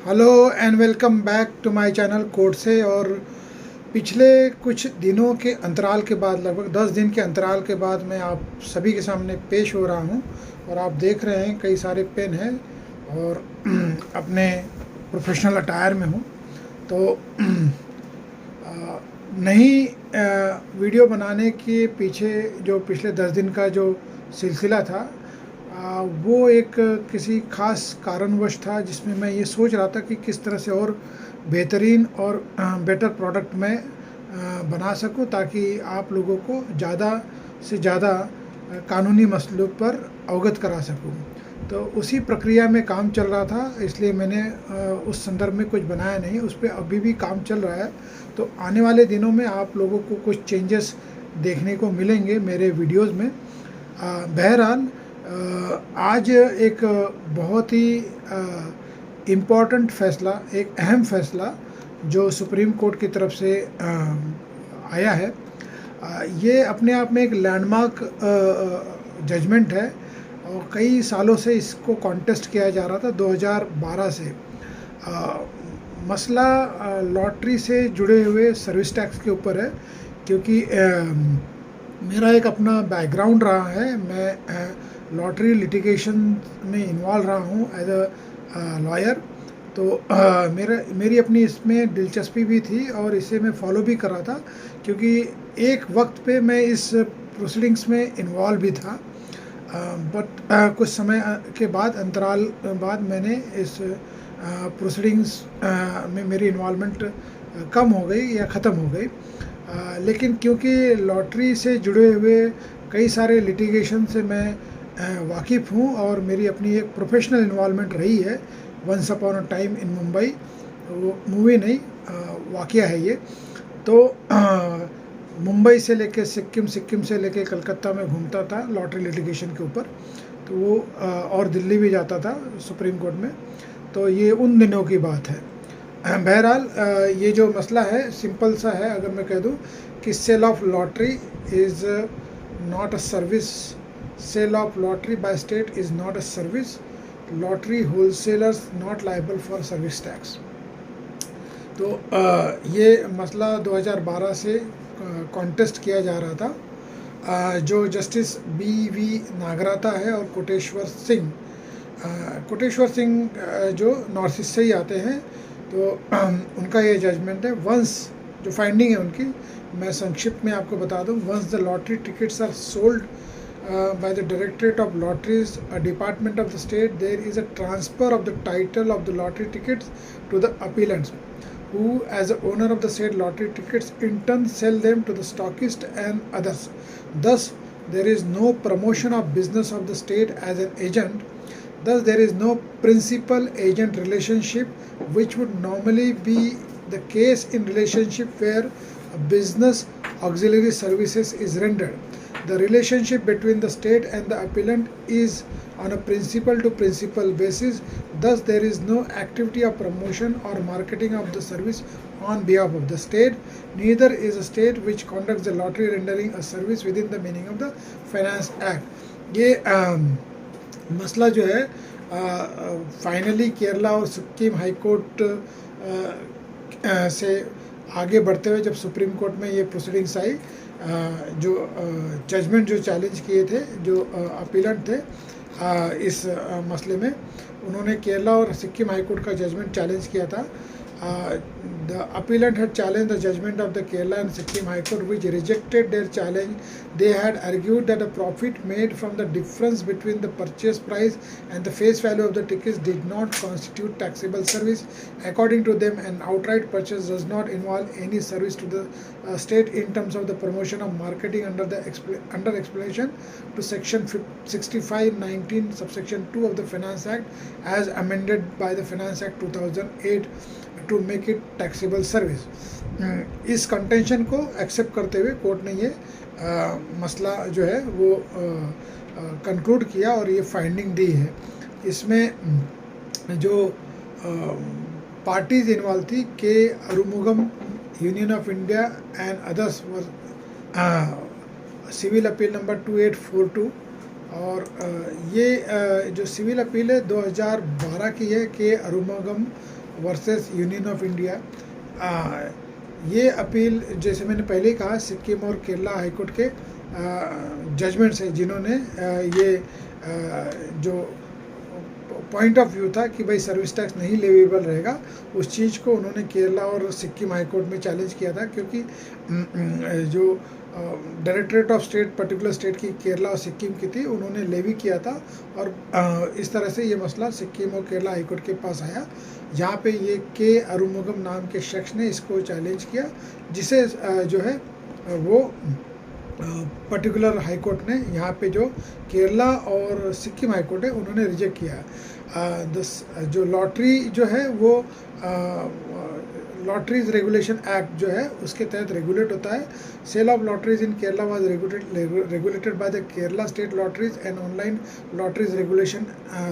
Hello and welcome back to my channel code से। और पिछले कुछ दिनों के अंतराल के बाद, लगभग 10 दिन के अंतराल के बाद मैं आप सभी के सामने पेश हो रहा हूं। और आप देख रहे हैं कई सारे पेन हैं और अपने प्रोफेशनल अटायर में हूं। तो नई वीडियो बनाने के पीछे जो पिछले 10 दिन का जो सिलसिला था, वो एक किसी खास कारणवश था, जिसमें मैं ये सोच रहा था कि किस तरह से और बेहतरीन और बेटर प्रोडक्ट मैं बना सकूं, ताकि आप लोगों को ज़्यादा से ज़्यादा कानूनी मसलों पर अवगत करा सकूं। तो उसी प्रक्रिया में काम चल रहा था, इसलिए मैंने उस संदर्भ में कुछ बनाया नहीं। उस पर अभी भी काम चल रहा है। तो आने वाले दिनों में आप लोगों को कुछ चेंजेस देखने को मिलेंगे मेरे वीडियोज़ में। बहरहाल, आज एक बहुत ही इम्पॉर्टेंट फ़ैसला, एक अहम फ़ैसला जो सुप्रीम कोर्ट की तरफ से आया है, ये अपने आप में एक लैंडमार्क जजमेंट है। और कई सालों से इसको कॉन्टेस्ट किया जा रहा था, 2012 से। मसला लॉटरी से जुड़े हुए सर्विस टैक्स के ऊपर है, क्योंकि मेरा एक अपना बैकग्राउंड रहा है। मैं लॉटरी लिटिगेशन में इन्वॉल्व रहा हूँ एज अ लॉयर। तो मेरी अपनी इसमें दिलचस्पी भी थी और इसे मैं फॉलो भी कर रहा था, क्योंकि एक वक्त पे मैं इस प्रोसीडिंग्स में इन्वॉल्व भी था। बट कुछ समय के बाद, अंतराल बाद, मैंने इस प्रोसीडिंग्स में मेरी इन्वॉल्वमेंट कम हो गई या ख़त्म हो गई। लेकिन क्योंकि लॉटरी से जुड़े हुए कई सारे लिटिगेशन से मैं वाकिफ़ हूँ और मेरी अपनी एक प्रोफेशनल इन्वॉल्वमेंट रही है, once upon a time in Mumbai, वो मूवी नहीं, वाक़या है ये। तो मुंबई से लेके सिक्किम, सिक्किम से लेके कलकत्ता में घूमता था लॉटरी लिटिगेशन के ऊपर। तो वो और दिल्ली भी जाता था सुप्रीम कोर्ट में। तो ये उन दिनों की बात है। बहरहाल, ये जो मसला है सिंपल सा है। अगर मैं कह दूं कि sale of lottery is not a service, sale of lottery by state is not a service, lottery wholesalers not liable for service tax. तो ये मसला 2012 से कॉन्टेस्ट किया जा रहा था। जो जस्टिस BV नागराता है और कोटेश्वर सिंह जो नॉर्थ ईस्ट से ही आते हैं, तो उनका ये जजमेंट है। वंस, जो फाइंडिंग है उनकी, मैं संक्षिप्त में आपको बता दूं। Once the lottery tickets are sold by the Directorate of Lotteries, a department of the state, there is a transfer of the title of the lottery tickets to the appellants, who, as the owner of the said lottery tickets, in turn sell them to the stockist and others. Thus, there is no promotion of business of the state as an agent. Thus, there is no principal-agent relationship, which would normally be the case in relationship where a business auxiliary services is rendered. The relationship between the state and the appellant is on a principal-to-principal basis. Thus, there is no activity of promotion or marketing of the service on behalf of the state. Neither is a state which conducts the lottery rendering a service within the meaning of the Finance Act. ये मसला जो है, finally Kerala और Sikkim high court से आगे बढ़ते हुए जब सुप्रीम कोर्ट में ये प्रोसीडिंग्स आई, जो जजमेंट जो चैलेंज किए थे, जो अपीलेंट थे इस मसले में, उन्होंने केरला और सिक्किम हाई कोर्ट का जजमेंट चैलेंज किया था। The appellant had challenged the judgment of the Kerala and Sikkim High Court, which rejected their challenge. They had argued that a profit made from the difference between the purchase price and the face value of the tickets did not constitute taxable service. According to them, an outright purchase does not involve any service to the state in terms of the promotion of marketing under explanation to Section 65(19) subsection 2 of the Finance Act as amended by the Finance Act 2008 to make it taxable service. इस contention को accept करते हुए court ने ये मसला जो है वो कंक्लूड किया और ये फाइंडिंग दी है। इसमें जो पार्टीज इन्वॉल्व थी, K Arumugam, union of India and others, civil appeal number 2842। और ये जो सिविल अपील है 2012 की है, के Arumugam versus union of India. ये अपील जैसे मैंने पहले ही कहा सिक्किम और केरला हाईकोर्ट के जजमेंट्स है जिन्होंने ये जो पॉइंट ऑफ व्यू था कि भाई सर्विस टैक्स नहीं लेवेबल रहेगा, उस चीज़ को उन्होंने केरला और सिक्किम हाई कोर्ट में चैलेंज किया था, क्योंकि जो directorate of state particular state की केरला और सिक्किम की थी, उन्होंने लेवी किया था और इस तरह से ये मसला सिक्किम और केरला हाई कोर्ट के पास आया, जहाँ पे ये के अरुमुगम नाम के शख्स ने इसको चैलेंज किया, जिसे जो है वो पर्टिकुलर हाई कोर्ट ने यहाँ पे जो केरला और सिक्किम हाई कोर्ट है उन्होंने रिजेक्ट किया। जो लॉटरी जो है वो लॉटरीज रेगुलेशन एक्ट जो है उसके तहत रेगुलेट होता है। Sale of lotteries in Kerala was regulated by the Kerala state lotteries and online lotteries regulation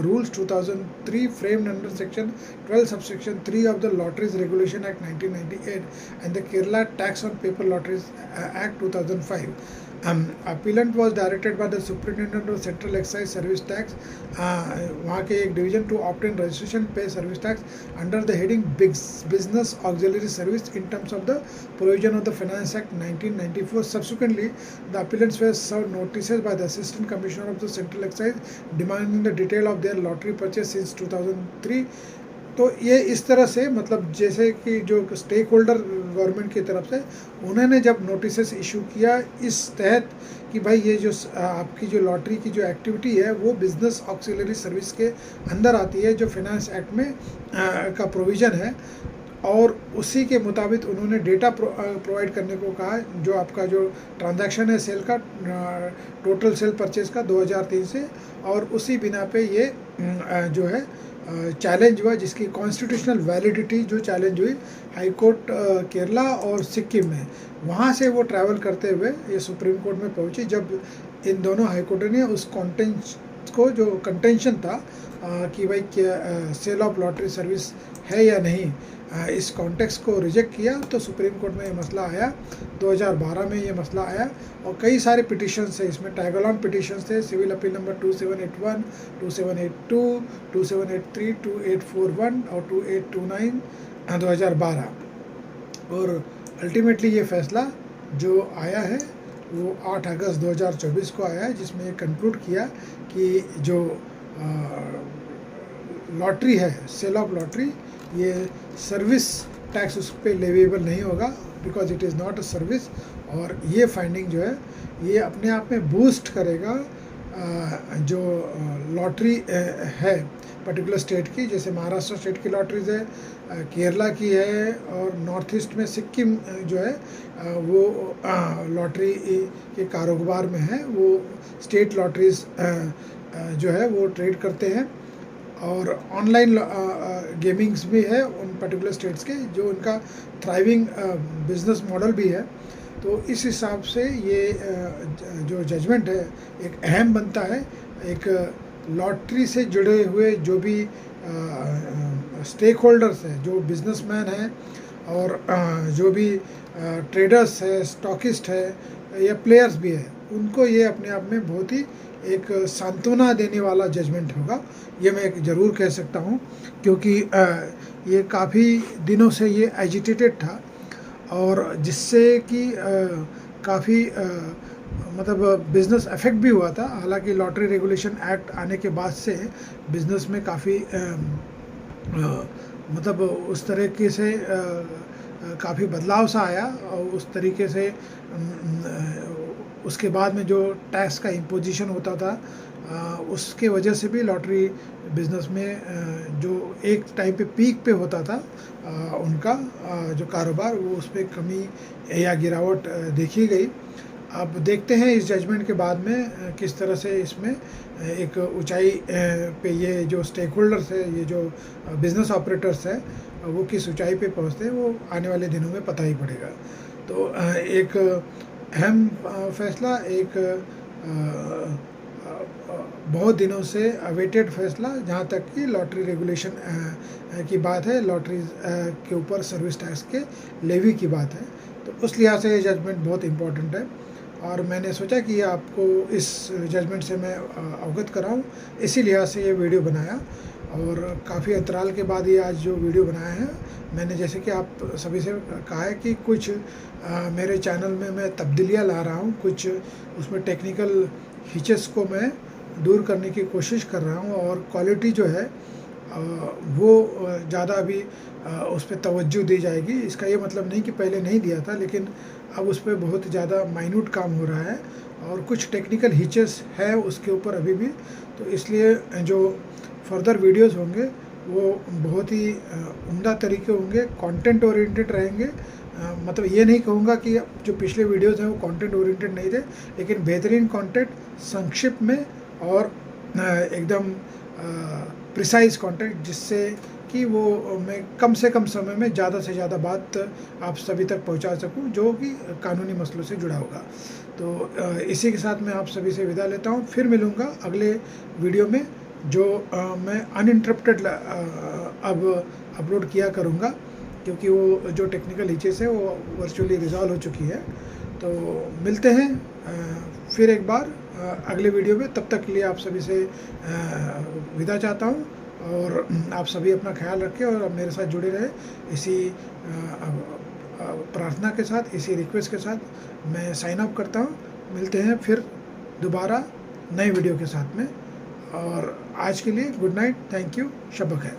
rules 2003 framed under section 12 subsection 3 of the Lotteries Regulation Act 1998 and the Kerala Tax on Paper Lotteries Act 2005. Appellant was directed by the Superintendent of Central Excise Service Tax वहाँ के एक division to obtain registration पे service tax under the heading business auxiliary service in terms of the provision of the finance act 1994. Subsequently, the appellants were served notices by the Assistant Commissioner of the Central Excise demanding the detail of their lottery purchase since 2003. तो ये इस तरह से मतलब जैसे कि जो stake holder government की तरफ से उन्होंने जब नोटिस इशू किया इस तहत कि भाई ये जो आपकी जो लॉटरी की जो एक्टिविटी है वो बिजनेस ऑक्सिलरी सर्विस के अंदर आती है, जो फाइनेंस एक्ट में का प्रोविज़न है, और उसी के मुताबिक उन्होंने डेटा प्रोवाइड करने को कहा, जो आपका जो ट्रांजैक्शन है सेल का टोटल सेल परचेज का 2003 से, और उसी बिना पे ये जो है चैलेंज हुआ, जिसकी कॉन्स्टिट्यूशनल वैलिडिटी जो चैलेंज हुई हाई कोर्ट केरला और सिक्किम में। वहाँ से वो ट्रैवल करते हुए ये सुप्रीम कोर्ट में पहुँची, जब इन दोनों हाई कोर्ट ने उस कॉन्टेंट को जो कंटेंशन था कि भाई क्या सेल ऑफ लॉटरी सर्विस है या नहीं, इस कॉन्टेक्स्ट को रिजेक्ट किया, तो सुप्रीम कोर्ट में ये मसला आया। 2012 में ये मसला आया और कई सारे पिटिशन्स है इसमें, टैगल ऑन पिटिशन्स थे, सिविल अपील नंबर 2781, 2782, 2783, 2841 और 2829 2012। और अल्टीमेटली ये फैसला जो आया है वो 8 अगस्त 2024 को आया है, जिसमें ये कंक्लूड किया कि जो लॉटरी है सेल ऑफ लॉटरी, ये सर्विस टैक्स उस पर लेवेबल नहीं होगा because it is not a service. और ये फाइंडिंग जो है ये अपने आप में बूस्ट करेगा जो लॉटरी है पर्टिकुलर स्टेट की, जैसे महाराष्ट्र स्टेट की लॉटरीज़ है, केरला की है, और नॉर्थ ईस्ट में सिक्किम जो है वो लॉटरी के कारोबार में है, वो स्टेट लॉटरीज जो है वो ट्रेड करते हैं, और ऑनलाइन गेमिंग्स भी है उन पर्टिकुलर स्टेट्स के, जो उनका थ्राइविंग बिजनेस मॉडल भी है। तो इस हिसाब से ये जो जजमेंट है एक अहम बनता है। एक लॉटरी से जुड़े हुए जो भी स्टेक होल्डर्स हैं, जो बिजनेसमैन हैं, और जो भी ट्रेडर्स है, स्टॉकिस्ट है या प्लेयर्स भी है, उनको ये अपने आप में बहुत ही एक सांत्वना देने वाला जजमेंट होगा, ये मैं ज़रूर कह सकता हूँ, क्योंकि ये काफ़ी दिनों से ये एजिटेटेड था, और जिससे कि काफ़ी मतलब बिज़नेस अफेक्ट भी हुआ था। हालांकि लॉटरी रेगुलेशन एक्ट आने के बाद से बिज़नेस में काफ़ी मतलब उस तरीके से काफ़ी बदलाव सा आया, और उस तरीके से उसके बाद में जो टैक्स का इम्पोजिशन होता था उसके वजह से भी लॉटरी बिज़नेस में जो एक टाइम पे पीक पे होता था उनका जो कारोबार, वो उस पर कमी या गिरावट देखी गई। अब देखते हैं इस जजमेंट के बाद में किस तरह से इसमें एक ऊंचाई पे ये जो स्टेक होल्डर्स है, ये जो बिज़नेस ऑपरेटर्स हैं, वो किस ऊंचाई पे पहुंचते हैं, वो आने वाले दिनों में पता ही पड़ेगा। तो एक अहम फैसला, एक बहुत दिनों से अवेटेड फैसला, जहाँ तक कि लॉटरी रेगुलेशन की बात है, लॉटरी के ऊपर सर्विस टैक्स के लेवी की बात है। तो उस लिहाज से ये जजमेंट बहुत इम्पोर्टेंट है, और मैंने सोचा कि आपको इस जजमेंट से मैं अवगत कराऊं, इसी लिहाज से ये वीडियो बनाया। और काफ़ी अंतराल के बाद ये आज जो वीडियो बनाया है। मैंने जैसे कि आप सभी से कहा है कि कुछ मेरे चैनल में मैं तब्दीलियाँ ला रहा हूँ, कुछ उसमें टेक्निकल हिचेस को मैं दूर करने की कोशिश कर रहा हूँ और क्वालिटी जो है वो ज़्यादा अभी उस पर तवज्जो दी जाएगी। इसका ये मतलब नहीं कि पहले नहीं दिया था, लेकिन अब उस पर बहुत ज़्यादा माइन्यूट काम हो रहा है और कुछ टेक्निकल हिचेस है उसके ऊपर अभी भी। तो इसलिए जो फर्दर वीडियोस होंगे वो बहुत ही उम्दा तरीके होंगे, कंटेंट ओरिएंटेड रहेंगे। मतलब ये नहीं कहूँगा कि जो पिछले वीडियोस हैं वो कंटेंट ओरिएंटेड नहीं थे, लेकिन बेहतरीन कंटेंट संक्षिप्त में और एकदम प्रिसाइज कंटेंट, जिससे कि वो मैं कम से कम समय में ज़्यादा से ज़्यादा बात आप सभी तक पहुंचा सकूं जो कि कानूनी मसलों से जुड़ा होगा। तो इसी के साथ मैं आप सभी से विदा लेता हूं, फिर मिलूँगा अगले वीडियो में जो मैं अनइंटरप्टेड अब अपलोड किया करूँगा, क्योंकि वो जो टेक्निकल इचेस है वो वर्चुअली रिजॉल्व हो चुकी है। तो मिलते हैं फिर एक बार अगले वीडियो में। तब तक के लिए आप सभी से विदा चाहता हूँ और आप सभी अपना ख्याल रखें और अब मेरे साथ जुड़े रहे। इसी प्रार्थना के साथ, इसी रिक्वेस्ट के साथ मैं साइन अप करता हूँ। मिलते हैं फिर दोबारा नए वीडियो के साथ में, और आज के लिए गुड नाइट, थैंक यू, शब बखैर।